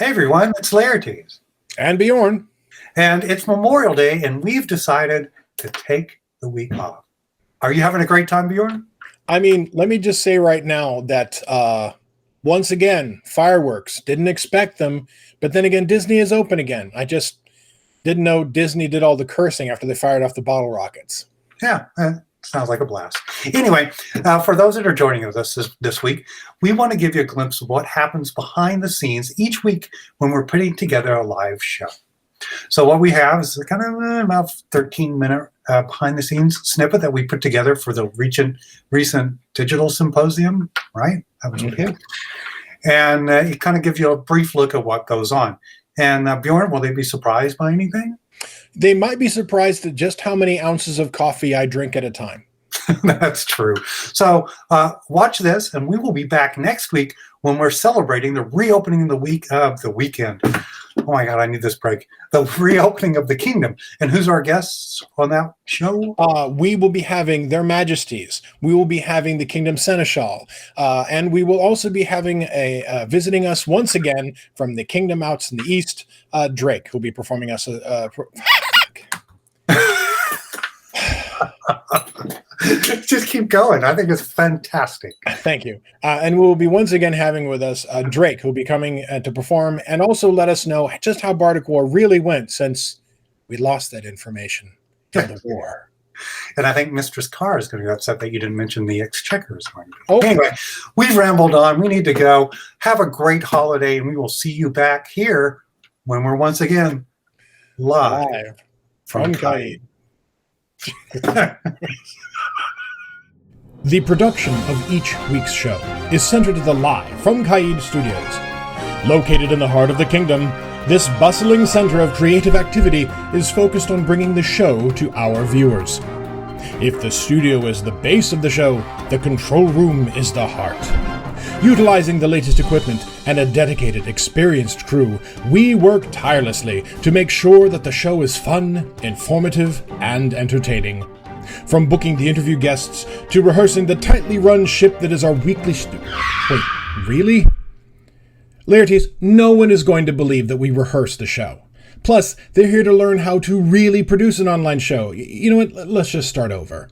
Hey everyone, it's Laertes. And Bjorn. And it's Memorial Day, and we've decided to take the week off. Are you having a great time, Bjorn? I mean, let me just say right now that once again, fireworks. Didn't expect them, but then again, Disney is open again. I just didn't know Disney did all the cursing after they fired off the bottle rockets. Yeah, sounds like a blast. Anyway, for those that are joining us this week, we want to give you a glimpse of what happens behind the scenes each week when we're putting together a live show. So what we have is kind of about 13-minute behind-the-scenes snippet that we put together for the recent digital symposium, right? That was okay. And it kind of gives you a brief look at what goes on. And Bjorn, will they be surprised by anything? They might be surprised at just how many ounces of coffee I drink at a time. That's true. So watch this, and we will be back next week when we're celebrating the reopening of the weekend. Oh my God, I need this break. The reopening of the kingdom. And who's our guests on that show? We will be having their Majesties. We will be having the Kingdom Seneschal. And we will also be having visiting us once again from the kingdom out in the east, Drake, who'll be performing us. Just keep going. I think it's fantastic. Thank you. And we'll be once again having with us Drake, who'll be coming to perform and also let us know just how Bardic War really went, since we lost that information in the war. And I think Mistress Carr is going to be upset that you didn't mention the Exchequers. Okay. Anyway, we've rambled on. We need to go. Have a great holiday, and we will see you back here when we're once again live from Caid. The production of each week's show is centered at the Live from Caid Studios. Located in the heart of the kingdom, this bustling center of creative activity is focused on bringing the show to our viewers. If the studio is the base of the show, the control room is the heart. Utilizing the latest equipment and a dedicated, experienced crew, we work tirelessly to make sure that the show is fun, informative, and entertaining. From booking the interview guests to rehearsing the tightly run ship that is our weekly... Wait, really? Laertes, no one is going to believe that we rehearse the show. Plus, they're here to learn how to really produce an online show. You know what? Let's just start over.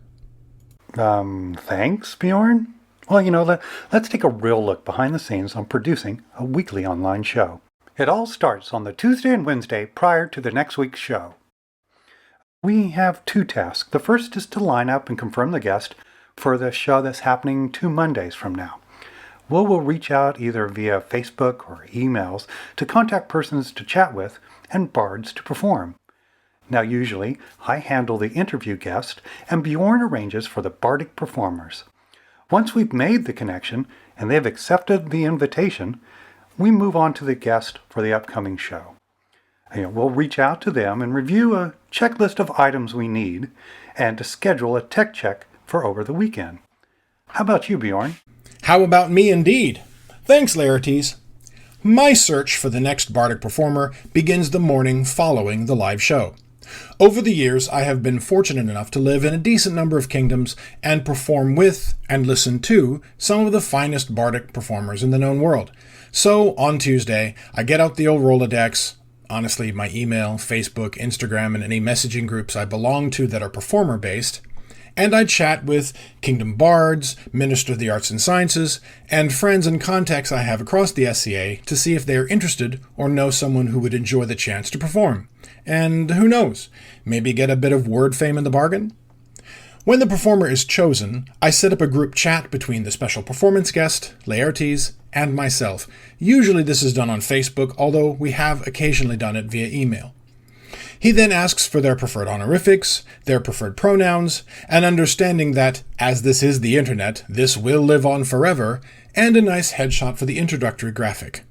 Thanks, Bjorn. Well, let's take a real look behind the scenes on producing a weekly online show. It all starts on the Tuesday and Wednesday prior to the next week's show. We have two tasks. The first is to line up and confirm the guest for the show that's happening 2 Mondays from now. We'll reach out either via Facebook or emails to contact persons to chat with and bards to perform. Now, usually, I handle the interview guest and Bjorn arranges for the bardic performers. Once we've made the connection and they've accepted the invitation, we move on to the guest for the upcoming show. We'll reach out to them and review a checklist of items we need and to schedule a tech check for over the weekend. How about you, Bjorn? How about me indeed? Thanks, Laertes. My search for the next bardic performer begins the morning following the live show. Over the years, I have been fortunate enough to live in a decent number of kingdoms and perform with and listen to some of the finest bardic performers in the known world. So, on Tuesday, I get out the old Rolodex, honestly, my email, Facebook, Instagram, and any messaging groups I belong to that are performer-based, and I chat with kingdom bards, minister of the arts and sciences, and friends and contacts I have across the SCA to see if they are interested or know someone who would enjoy the chance to perform. And who knows, maybe get a bit of word fame in the bargain? When the performer is chosen, I set up a group chat between the special performance guest, Laertes, and myself. Usually this is done on Facebook, although we have occasionally done it via email. He then asks for their preferred honorifics, their preferred pronouns, and understanding that, as this is the internet, this will live on forever, and a nice headshot for the introductory graphic.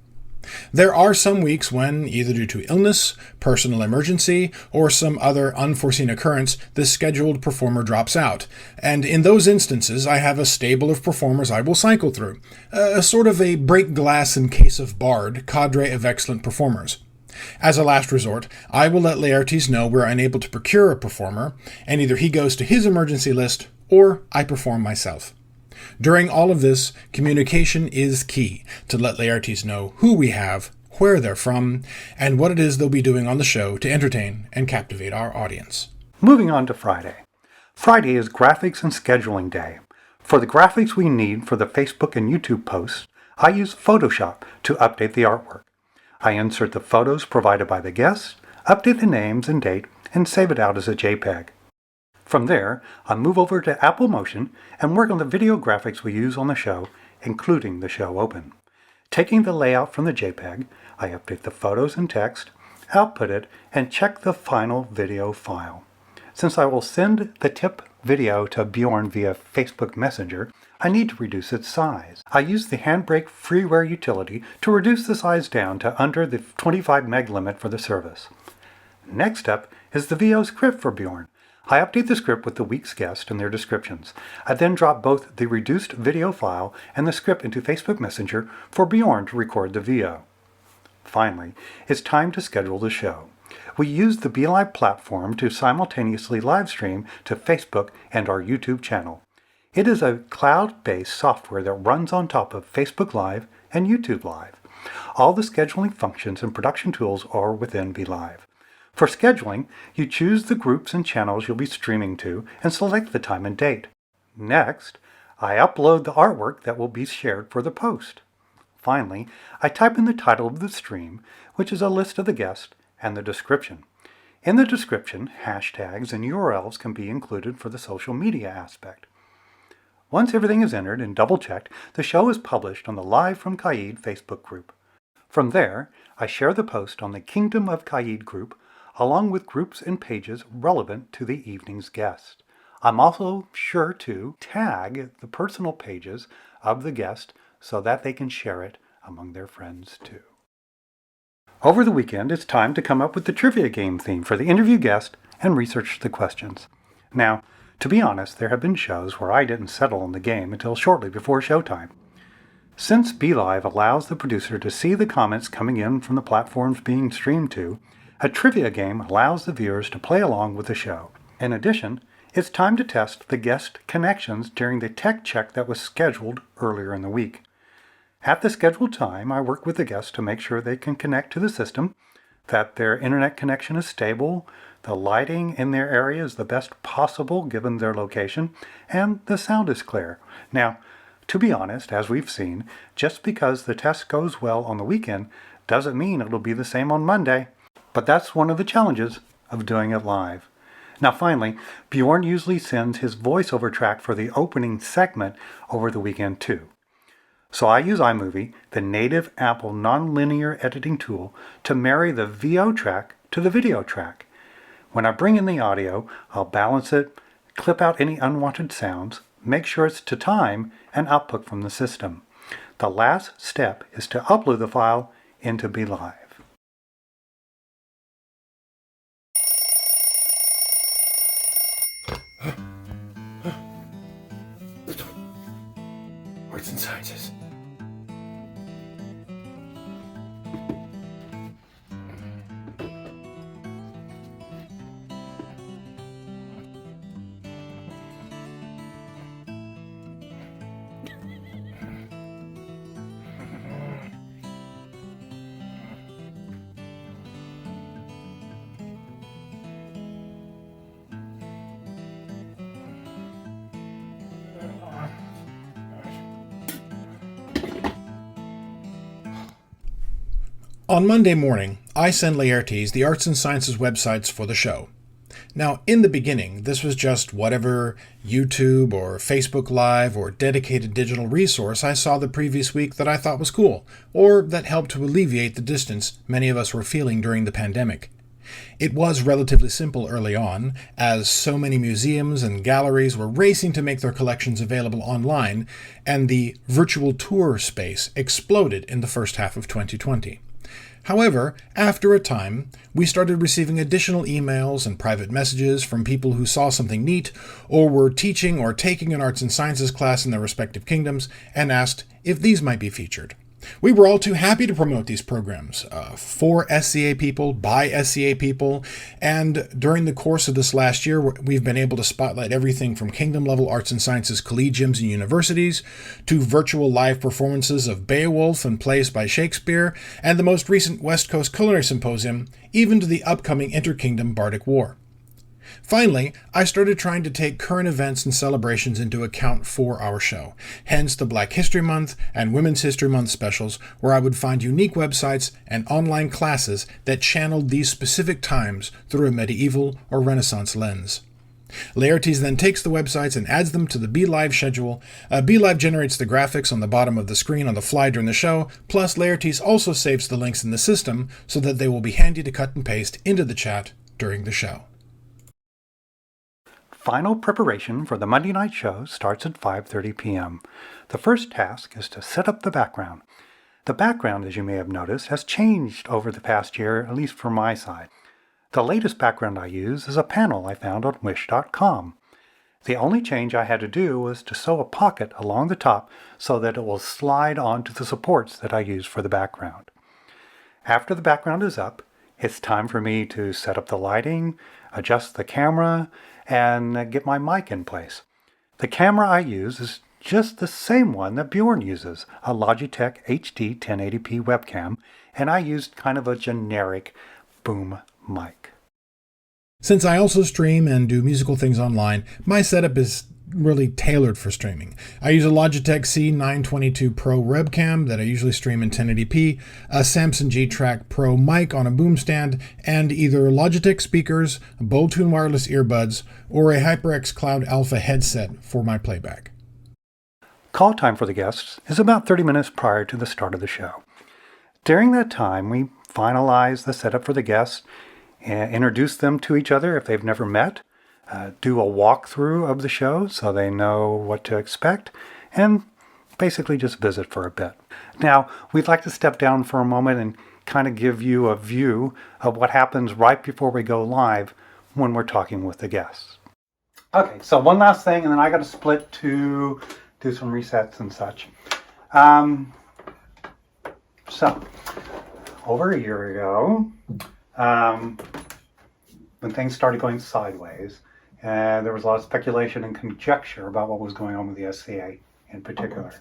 There are some weeks when, either due to illness, personal emergency, or some other unforeseen occurrence, the scheduled performer drops out, and in those instances I have a stable of performers I will cycle through, a sort of a break glass in case of bard cadre of excellent performers. As a last resort, I will let Laertes know we're unable to procure a performer, and either he goes to his emergency list, or I perform myself. During all of this, communication is key to let Laertes know who we have, where they're from, and what it is they'll be doing on the show to entertain and captivate our audience. Moving on to Friday. Friday is Graphics and Scheduling Day. For the graphics we need for the Facebook and YouTube posts, I use Photoshop to update the artwork. I insert the photos provided by the guests, update the names and date, and save it out as a JPEG. From there, I move over to Apple Motion and work on the video graphics we use on the show, including the show open. Taking the layout from the JPEG, I update the photos and text, output it, and check the final video file. Since I will send the tip video to Bjorn via Facebook Messenger, I need to reduce its size. I use the Handbrake freeware utility to reduce the size down to under the 25 meg limit for the service. Next up is the VO script for Bjorn. I update the script with the week's guest and their descriptions. I then drop both the reduced video file and the script into Facebook Messenger for Bjorn to record the VO. Finally, it's time to schedule the show. We use the BeLive platform to simultaneously live stream to Facebook and our YouTube channel. It is a cloud-based software that runs on top of Facebook Live and YouTube Live. All the scheduling functions and production tools are within BeLive. For scheduling, you choose the groups and channels you'll be streaming to and select the time and date. Next, I upload the artwork that will be shared for the post. Finally, I type in the title of the stream, which is a list of the guests, and the description. In the description, hashtags and URLs can be included for the social media aspect. Once everything is entered and double-checked, the show is published on the Live from Caid Facebook group. From there, I share the post on the Kingdom of Caid group, along with groups and pages relevant to the evening's guest. I'm also sure to tag the personal pages of the guest so that they can share it among their friends too. Over the weekend, it's time to come up with the trivia game theme for the interview guest and research the questions. Now, to be honest, there have been shows where I didn't settle on the game until shortly before showtime. Since BeLive allows the producer to see the comments coming in from the platforms being streamed to, a trivia game allows the viewers to play along with the show. In addition, it's time to test the guest connections during the tech check that was scheduled earlier in the week. At the scheduled time, I work with the guests to make sure they can connect to the system, that their internet connection is stable, the lighting in their area is the best possible given their location, and the sound is clear. Now, to be honest, as we've seen, just because the test goes well on the weekend doesn't mean it'll be the same on Monday. But that's one of the challenges of doing it live. Now finally, Bjorn usually sends his voiceover track for the opening segment over the weekend too. So I use iMovie, the native Apple nonlinear editing tool, to marry the VO track to the video track. When I bring in the audio, I'll balance it, clip out any unwanted sounds, make sure it's to time, and output from the system. The last step is to upload the file into BeLive. Arts and Sciences. On Monday morning, I send Laertes the Arts and Sciences websites for the show. Now, in the beginning, this was just whatever YouTube or Facebook Live or dedicated digital resource I saw the previous week that I thought was cool, or that helped to alleviate the distance many of us were feeling during the pandemic. It was relatively simple early on, as so many museums and galleries were racing to make their collections available online, and the virtual tour space exploded in the first half of 2020. However, after a time, we started receiving additional emails and private messages from people who saw something neat, or were teaching or taking an arts and sciences class in their respective kingdoms, and asked if these might be featured. We were all too happy to promote these programs for SCA people, by SCA people, and during the course of this last year, we've been able to spotlight everything from kingdom-level arts and sciences collegiums and universities, to virtual live performances of Beowulf and plays by Shakespeare, and the most recent West Coast Culinary Symposium, even to the upcoming Interkingdom Bardic War. Finally, I started trying to take current events and celebrations into account for our show, hence the Black History Month and Women's History Month specials, where I would find unique websites and online classes that channeled these specific times through a medieval or Renaissance lens. Laertes then takes the websites and adds them to the BeLive schedule. BeLive generates the graphics on the bottom of the screen on the fly during the show, plus Laertes also saves the links in the system so that they will be handy to cut and paste into the chat during the show. Final preparation for the Monday night show starts at 5:30 p.m. The first task is to set up the background. The background, as you may have noticed, has changed over the past year, at least for my side. The latest background I use is a panel I found on wish.com. The only change I had to do was to sew a pocket along the top so that it will slide onto the supports that I use for the background. After the background is up, it's time for me to set up the lighting, adjust the camera, and get my mic in place. The camera I use is just the same one that Bjorn uses, a Logitech HD 1080p webcam, and I used kind of a generic boom mic. Since I also stream and do musical things online, my setup is really tailored for streaming. I use a Logitech C922 Pro webcam that I usually stream in 1080p, a Samson G-Track Pro mic on a boom stand, and either Logitech speakers, Bluetooth wireless earbuds, or a HyperX Cloud Alpha headset for my playback. Call time for the guests is about 30 minutes prior to the start of the show. During that time, we finalize the setup for the guests, introduce them to each other if they've never met, do a walkthrough of the show so they know what to expect, and basically just visit for a bit. Now, we'd like to step down for a moment and kind of give you a view of what happens right before we go live when we're talking with the guests. Okay, so one last thing, and then I got to split to do some resets and such. So, over a year ago, when things started going sideways, there was a lot of speculation and conjecture about what was going on with the SCA in particular.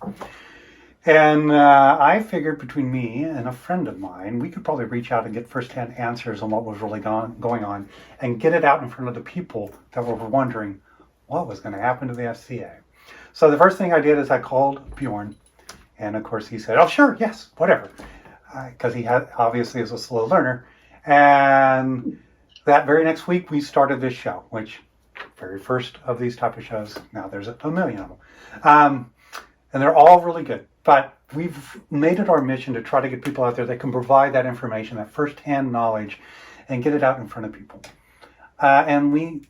And I figured between me and a friend of mine, we could probably reach out and get firsthand answers on what was really going on and get it out in front of the people that were wondering what was going to happen to the SCA. So the first thing I did is I called Bjorn, and of course he said, "Oh, sure, yes, whatever," because he obviously is a slow learner. And that very next week, we started this show, which very first of these type of shows. Now there's a million of them. And they're all really good. But we've made it our mission to try to get people out there that can provide that information, that first-hand knowledge, and get it out in front of people. And we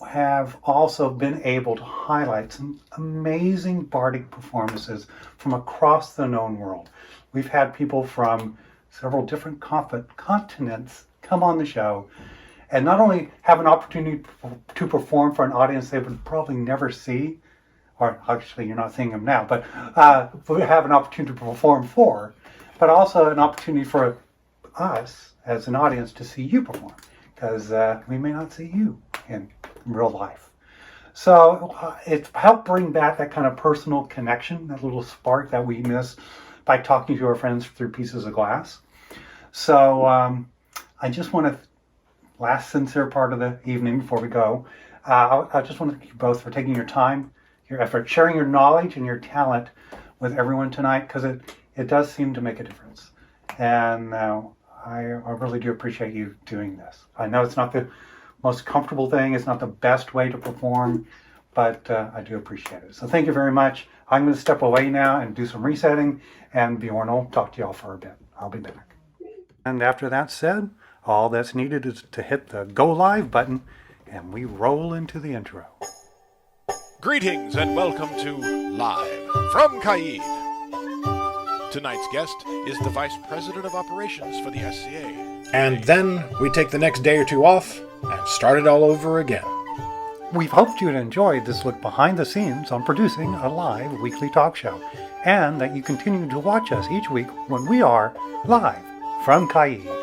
have also been able to highlight some amazing bardic performances from across the known world. We've had people from several different continents come on the show and not only have an opportunity to perform for an audience they would probably never see, or actually you're not seeing them now, but we have an opportunity to perform for, but also an opportunity for us as an audience to see you perform, because we may not see you in real life. So it's helped bring back that kind of personal connection, that little spark that we miss by talking to our friends through pieces of glass. So I just want to, last sincere part of the evening before we go, I just want to thank you both for taking your time, your effort, sharing your knowledge and your talent with everyone tonight, because it does seem to make a difference. And I really do appreciate you doing this. I know it's not the most comfortable thing, it's not the best way to perform, but I do appreciate it. So thank you very much. I'm going to step away now and do some resetting, and Bjorn will talk to y'all for a bit. I'll be back. And after that's said, all that's needed is to hit the go live button, and we roll into the intro. Greetings and welcome to Live from Caid. Tonight's guest is the Vice President of Operations for the SCA. And then we take the next day or two off and start it all over again. We've hoped you'd enjoyed this look behind the scenes on producing a live weekly talk show, and that you continue to watch us each week when we are live from Caid.